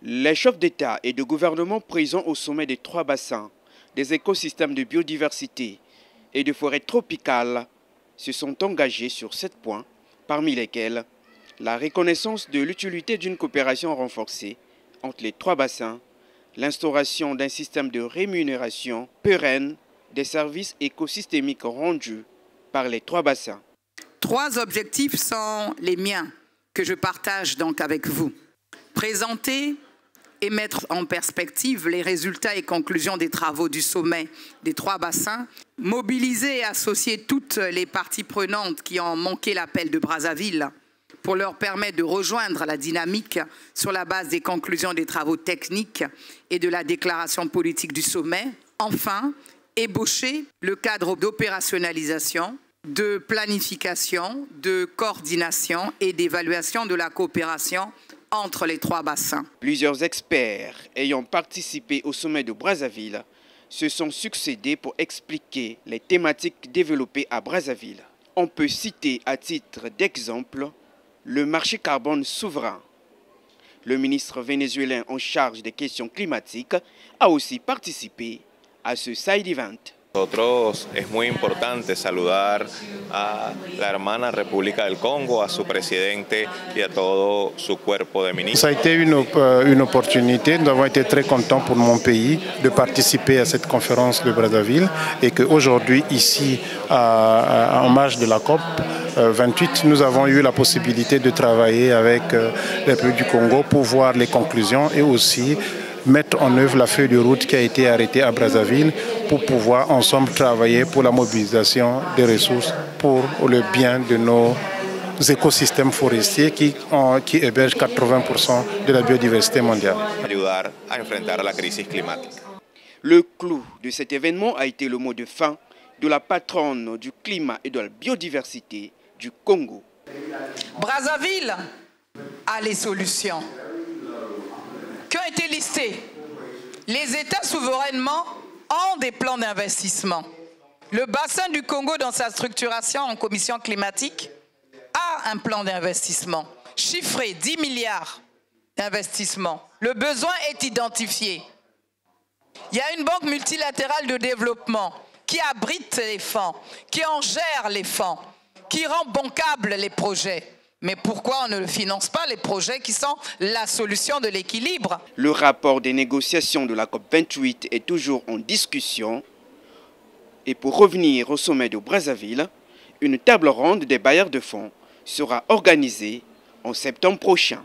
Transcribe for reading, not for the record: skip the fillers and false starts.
Les chefs d'État et de gouvernement présents au sommet des 3 bassins, des écosystèmes de biodiversité et de forêts tropicales se sont engagés sur 7 points, parmi lesquels la reconnaissance de l'utilité d'une coopération renforcée entre les 3 bassins, l'instauration d'un système de rémunération pérenne des services écosystémiques rendus par les 3 bassins. 3 objectifs sont les miens, que je partage donc avec vous. Présenter et mettre en perspective les résultats et conclusions des travaux du sommet des 3 bassins, mobiliser et associer toutes les parties prenantes qui ont manqué l'appel de Brazzaville pour leur permettre de rejoindre la dynamique sur la base des conclusions des travaux techniques et de la déclaration politique du sommet. Enfin, ébaucher le cadre d'opérationnalisation, de planification, de coordination et d'évaluation de la coopération entre les 3 bassins. Plusieurs experts ayant participé au sommet de Brazzaville se sont succédés pour expliquer les thématiques développées à Brazzaville. On peut citer à titre d'exemple le marché carbone souverain. Le ministre vénézuélien en charge des questions climatiques a aussi participé à ce side event. Nosotros es muy importante saludar a la hermana República del Congo, a su presidente y a todo su cuerpo de ministres. Ça a été une opportunité. Nous avons été très contents pour mon pays de participer à cette conférence de Brazzaville et qu'aujourd'hui, ici, en marge de la COP 28, nous avons eu la possibilité de travailler avec les pays du Congo pour voir les conclusions et aussi mettre en œuvre la feuille de route qui a été arrêtée à Brazzaville pour pouvoir ensemble travailler pour la mobilisation des ressources pour le bien de nos écosystèmes forestiers qui hébergent 80% de la biodiversité mondiale. Ayudar a enfrentar la crisis climática. Le clou de cet événement a été le mot de fin de la patronne du climat et de la biodiversité du Congo. Brazzaville a les solutions qui ont été listés. Les États souverainement ont des plans d'investissement. Le bassin du Congo, dans sa structuration en commission climatique, a un plan d'investissement chiffré 10 milliards d'investissements. Le besoin est identifié. Il y a une banque multilatérale de développement qui abrite les fonds, qui en gère les fonds, qui rend bancables les projets. Mais pourquoi on ne finance pas les projets qui sont la solution de l'équilibre? Le rapport des négociations de la COP 28 est toujours en discussion. Et pour revenir au sommet de Brazzaville, une table ronde des bailleurs de fonds sera organisée en septembre prochain.